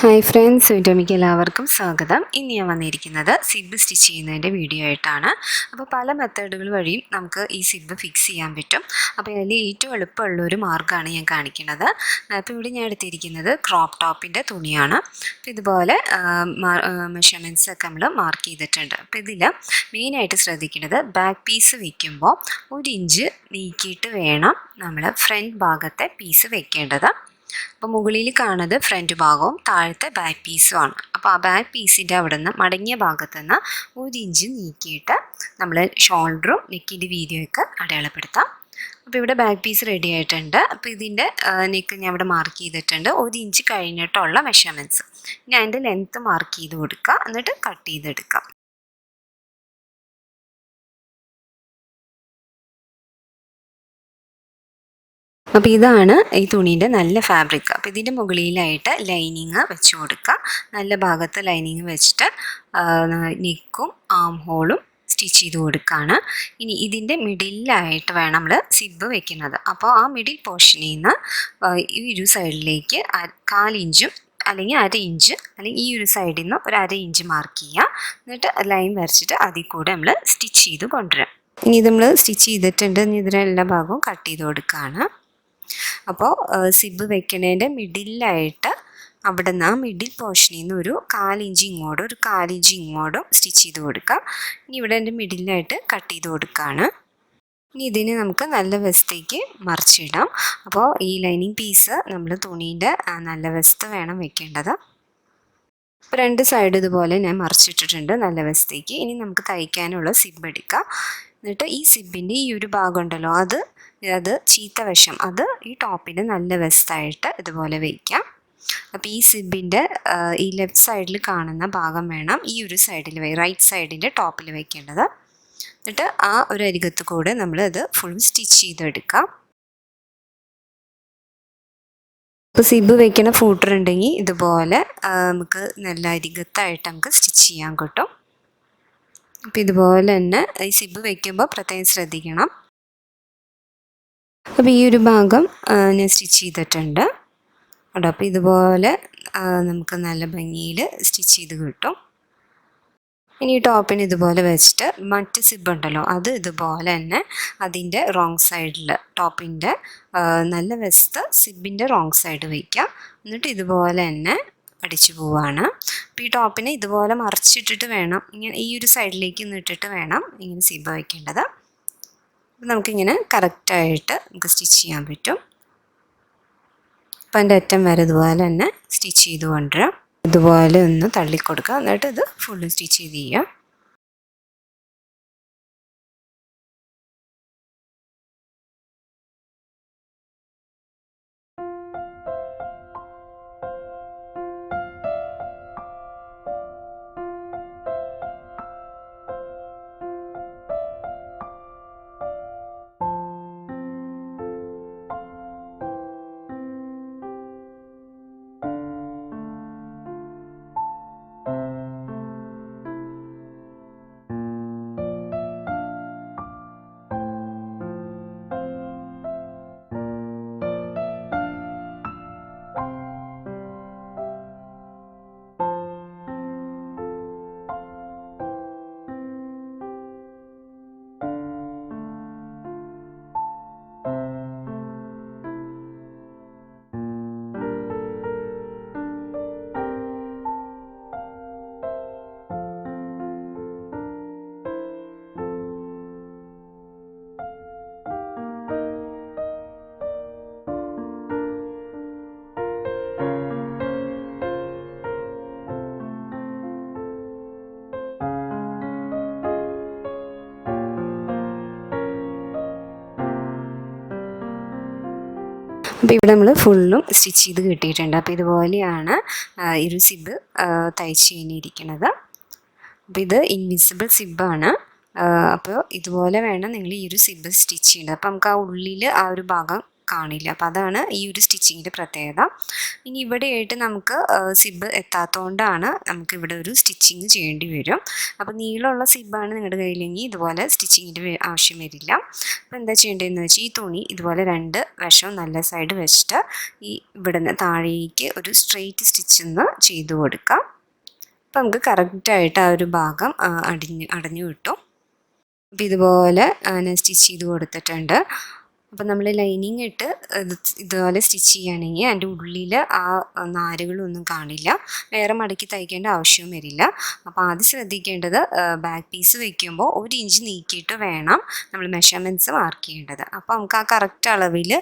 Hi friends, വീഡിയോയിലേക്ക് എല്ലാവർക്കും സ്വാഗതം. ഇന്ന് ഞാൻ വന്നിരിക്കുന്നത് സിബ് സ്റ്റിച്ച് ചെയ്യുന്നതിൻ്റെ വീഡിയോ ആയിട്ടാണ്. അപ്പോൾ പല മെത്തേഡുകൾ വഴിയും നമുക്ക് ഈ സിബ് ഫിക്സ് ചെയ്യാൻ പറ്റും. അപ്പോൾ അതിൽ ഏറ്റവും എളുപ്പമുള്ള ഒരു മാർഗ്ഗമാണ് ഞാൻ കാണിക്കുന്നത്. അപ്പോൾ ഇവിടെ ഞാൻ എടുത്തിരിക്കുന്നത് ക്രോപ്പ് ടോപ്പിൻ്റെ തുണിയാണ്. അപ്പോൾ ഇതുപോലെ മെഷർമെൻറ്റ്സ് ഒക്കെ നമ്മൾ മാർക്ക് ചെയ്തിട്ടുണ്ട്. അപ്പോൾ ഇതിൽ മെയിനായിട്ട് ശ്രദ്ധിക്കേണ്ടത് ബാക്ക് പീസ് വയ്ക്കുമ്പോൾ 1 ഇഞ്ച് നീക്കിയിട്ട് വേണം നമ്മൾ ഫ്രണ്ട് ഭാഗത്തെ പീസ് വെക്കേണ്ടത്. അപ്പോൾ മുകളിൽ കാണുന്നത് ഫ്രണ്ട് ഭാഗവും താഴത്തെ ബാക്ക് പീസുമാണ്. അപ്പോൾ ആ ബാക്ക് പീസിൻ്റെ അവിടെ നിന്ന് മടങ്ങിയ ഭാഗത്ത് നിന്ന് 1 ഇഞ്ച് നീക്കിയിട്ട് നമ്മൾ ഷോൾഡറും നെക്കിൻ്റെ വീതിയൊക്കെ അടയാളപ്പെടുത്താം. അപ്പോൾ ഇവിടെ ബാക്ക് പീസ് റെഡി ആയിട്ടുണ്ട്. അപ്പോൾ ഇതിൻ്റെ നെക്ക് ഞാൻ ഇവിടെ മാർക്ക് ചെയ്തിട്ടുണ്ട്. 1 ഇഞ്ച് കഴിഞ്ഞിട്ടുള്ള മെഷർമെൻറ്റ്സ്. ഇനി അതിൻ്റെ ലെങ്ത്ത് മാർക്ക് ചെയ്ത് കൊടുക്കുക, എന്നിട്ട് കട്ട് ചെയ്തെടുക്കാം. അപ്പോൾ ഇതാണ് ഈ തുണീൻ്റെ നല്ല ഫാബ്രിക്. അപ്പോൾ ഇതിൻ്റെ മുകളിലായിട്ട് ലൈനിങ് വെച്ച് കൊടുക്കുക. നല്ല ഭാഗത്ത് ലൈനിങ് വെച്ചിട്ട് നെക്കും ആം ഹോളും സ്റ്റിച്ച് ചെയ്ത് കൊടുക്കുകയാണ്. ഇനി ഇതിൻ്റെ മിഡിലായിട്ട് വേണം നമ്മൾ സിബ് വെക്കുന്നത്. അപ്പോൾ ആ മിഡിൽ പോർഷനിൽ നിന്ന് ഈ ഒരു സൈഡിലേക്ക് 1/4 ഇഞ്ചും അല്ലെങ്കിൽ 1/2 ഇഞ്ച് അല്ലെങ്കിൽ ഈ ഒരു സൈഡിൽ നിന്ന് ഒരു 1/2 ഇഞ്ച് മാർക്ക് ചെയ്യുക. എന്നിട്ട് ലൈൻ വരച്ചിട്ട് അതിൽ കൂടെ നമ്മൾ സ്റ്റിച്ച് ചെയ്ത് കൊണ്ടുവരാം. ഇനി ഇത് നമ്മൾ സ്റ്റിച്ച് ചെയ്തിട്ടുണ്ട്. ഇനി ഇതിൻ്റെ എല്ലാ ഭാഗവും കട്ട് ചെയ്ത് കൊടുക്കുകയാണ്. അപ്പോൾ സിബ് വെക്കുന്നതിൻ്റെ മിഡിലായിട്ട് അവിടെ നിന്ന് ആ മിഡിൽ പോർഷനിൽ നിന്ന് ഒരു 1/4 ഇഞ്ച് ഇങ്ങോട്ടും ഒരു 1/4 ഇഞ്ച് ഇങ്ങോട്ടും സ്റ്റിച്ച് ചെയ്ത് കൊടുക്കാം. ഇനി ഇവിടെ എൻ്റെ മിഡിലായിട്ട് കട്ട് ചെയ്ത് കൊടുക്കുകയാണ്. ഇനി ഇതിനെ നമുക്ക് നല്ല വശത്തേക്ക് മറിച്ചിടാം. അപ്പോൾ ഈ ലൈനിങ് പീസ് നമ്മൾ തുണീൻ്റെ നല്ല വശത്ത് വേണം വെക്കേണ്ടത്. അപ്പോൾ 2 സൈഡ് ഇതുപോലെ ഞാൻ മറിച്ചിട്ടിട്ടുണ്ട് നല്ല വശത്തേക്ക്. ഇനി നമുക്ക് തയ്ക്കാനുള്ള സിബ് എടുക്കാം. എന്നിട്ട് ഈ സിബിൻ്റെ ഈ ഒരു ഭാഗം ഉണ്ടല്ലോ, അത് ചീത്ത വശം, അത് ഈ ടോപ്പിന് നല്ല വശത്തായിട്ട് ഇതുപോലെ വയ്ക്കാം. അപ്പോൾ ഈ സിബിൻ്റെ ഈ ലെഫ്റ്റ് സൈഡിൽ കാണുന്ന ഭാഗം വേണം ഈ ഒരു സൈഡിൽ റൈറ്റ് സൈഡിൻ്റെ ടോപ്പിൽ വയ്ക്കേണ്ടത്. എന്നിട്ട് ആ ഒരു അരികത്ത് കൂടെ നമ്മൾ ഇത് ഫുൾ സ്റ്റിച്ച് ചെയ്തെടുക്കാം. ഇപ്പോൾ സിബ് വയ്ക്കുന്ന ഫൂട്ടർ ഉണ്ടെങ്കിൽ ഇതുപോലെ നമുക്ക് നല്ല അരികത്തായിട്ട് നമുക്ക് സ്റ്റിച്ച് ചെയ്യാൻ കിട്ടും. അപ്പോൾ ഇതുപോലെ തന്നെ ഈ സിബ് വയ്ക്കുമ്പോൾ പ്രത്യേകം ശ്രദ്ധിക്കണം. അപ്പോൾ ഈ ഒരു ഭാഗം ഞാൻ സ്റ്റിച്ച് ചെയ്തിട്ടുണ്ട് കേട്ടോ. അപ്പോൾ ഇതുപോലെ നമുക്ക് നല്ല ഭംഗിയിൽ സ്റ്റിച്ച് ചെയ്ത് കിട്ടും. ഇനി ഈ ടോപ്പിന് ഇതുപോലെ വെച്ചിട്ട് മറ്റ് സിബ് ഉണ്ടല്ലോ, അത് ഇതുപോലെ തന്നെ അതിൻ്റെ റോങ് സൈഡിൽ ടോപ്പിൻ്റെ നല്ല വശത്ത് സിബിൻ്റെ റോങ് സൈഡ് വയ്ക്കാം. എന്നിട്ട് ഇതുപോലെ തന്നെ അടിച്ചു പോവാണ്. അപ്പോൾ ഈ ടോപ്പിനെ ഇതുപോലെ മറിച്ചിട്ടിട്ട് വേണം, ഇങ്ങനെ ഈ ഒരു സൈഡിലേക്ക് ഇട്ടിട്ട് വേണം ഇങ്ങനെ സിബ് വയ്ക്കേണ്ടത്. അപ്പോൾ നമുക്കിങ്ങനെ കറക്റ്റായിട്ട് നമുക്ക് സ്റ്റിച്ച് ചെയ്യാൻ പറ്റും. അപ്പോൾ അതിൻ്റെ അറ്റം വരെ ഇതുപോലെ തന്നെ സ്റ്റിച്ച് ചെയ്ത് കൊണ്ടുവരാം. ഇതുപോലെ ഒന്ന് തള്ളിക്കൊടുക്കുക, എന്നിട്ട് ഇത് ഫുള്ള് സ്റ്റിച്ച് ചെയ്ത് ചെയ്യാം. അപ്പോൾ ഇവിടെ നമ്മൾ ഫുള്ളും സ്റ്റിച്ച് ചെയ്ത് കിട്ടിയിട്ടുണ്ട്. അപ്പോൾ ഇതുപോലെയാണ് ഈ ഒരു സിബ് തയ്ച്ച് കഴിഞ്ഞിരിക്കുന്നത്. അപ്പോൾ ഇത് ഇൻവിസിബിൾ സിബാണ്. അപ്പോൾ ഇതുപോലെ വേണം നിങ്ങൾ ഈ ഒരു സിബ് സ്റ്റിച്ച് ചെയ്യേണ്ടത്. അപ്പോൾ നമുക്ക് ആ ഉള്ളിൽ ആ ഒരു ഭാഗം കാണില്ല. അപ്പോൾ അതാണ് ഈ ഒരു സ്റ്റിച്ചിങ്ങിൻ്റെ പ്രത്യേകത. ഇനി ഇവിടെയായിട്ട് നമുക്ക് സിബ് എത്താത്തതുകൊണ്ടാണ് നമുക്കിവിടെ ഒരു സ്റ്റിച്ചിങ് ചെയ്യേണ്ടി വരും. അപ്പോൾ നീളമുള്ള സിബ്ബാണ് നിങ്ങളുടെ കയ്യിലെങ്കിൽ ഇതുപോലെ സ്റ്റിച്ചിങ്ങിൻ്റെ ആവശ്യം വരില്ല. അപ്പോൾ എന്താ ചെയ്യേണ്ടതെന്ന് വെച്ചാൽ ഈ തുണി ഇതുപോലെ 2 വശവും നല്ല സൈഡ് വെച്ചിട്ട് ഈ ഇവിടുന്ന് താഴേക്ക് ഒരു സ്ട്രെയിറ്റ് സ്റ്റിച്ചൊന്ന് ചെയ്ത് കൊടുക്കാം. അപ്പോൾ നമുക്ക് കറക്റ്റായിട്ട് ആ ഒരു ഭാഗം അടഞ്ഞു കിട്ടും. അപ്പോൾ ഇതുപോലെ ഞാൻ സ്റ്റിച്ച് ചെയ്ത് കൊടുത്തിട്ടുണ്ട്. അപ്പോൾ നമ്മൾ ലൈനിങ് ഇട്ട് ഇതുപോലെ സ്റ്റിച്ച് ചെയ്യുകയാണെങ്കിൽ അതിൻ്റെ ഉള്ളിൽ ആ നാരുകളൊന്നും കാണില്ല, വേറെ മടക്കി തയ്ക്കേണ്ട ആവശ്യവും വരില്ല. അപ്പോൾ ആദ്യം ശ്രദ്ധിക്കേണ്ടത് ബാക്ക് പീസ് വയ്ക്കുമ്പോൾ 1 ഇഞ്ച് നീക്കിയിട്ട് വേണം നമ്മൾ മെഷർമെൻറ്റ്സ് മാർക്ക് ചെയ്യേണ്ടത്. അപ്പോൾ നമുക്ക് ആ കറക്റ്റ് അളവിൽ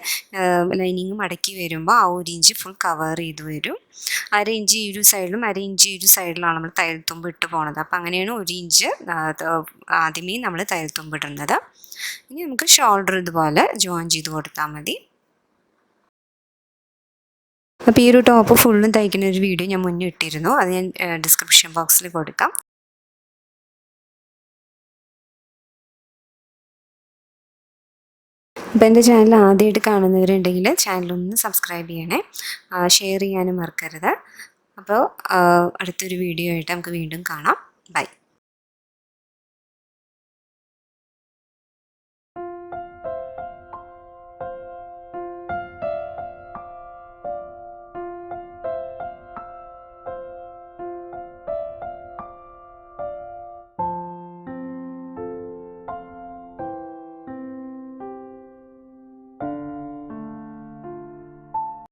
ലൈനിങ് മടക്കി വരുമ്പോൾ ആ 1 ഇഞ്ച് ഫുൾ കവർ ചെയ്ത് വരും. 1/2 ഇഞ്ച് ഈ ഒരു സൈഡിലും 1/2 ഇഞ്ച് ഈ ഒരു സൈഡിലാണ് നമ്മൾ തയ്യൽ തുമ്പ് ഇട്ട് പോണത്. അപ്പോൾ അങ്ങനെയാണ് 1 ഇഞ്ച് ആദ്യമേ നമ്മൾ തയ്യൽ തുമ്പ് ഇടുന്നത്. ഇനി നമുക്ക് ഷോൾഡർ ഇതുപോലെ ജോയിൻ ചെയ്ത് കൊടുത്താൽ മതി. അപ്പോൾ ഈ ഒരു ടോപ്പ് ഫുള്ളും തയ്ക്കുന്ന ഒരു വീഡിയോ ഞാൻ മുന്നേ ഇട്ടിരുന്നു, അത് ഞാൻ ഡിസ്ക്രിപ്ഷൻ ബോക്സിൽ കൊടുക്കാം. അപ്പോൾ എൻ്റെ ചാനൽ ആദ്യമായിട്ട് കാണുന്നവരുണ്ടെങ്കിൽ ചാനലൊന്ന് സബ്സ്ക്രൈബ് ചെയ്യണേ, ഷെയർ ചെയ്യാനും മറക്കരുത്. അപ്പോൾ അടുത്തൊരു വീഡിയോ ആയിട്ട് നമുക്ക് വീണ്ടും കാണാം. ബൈ.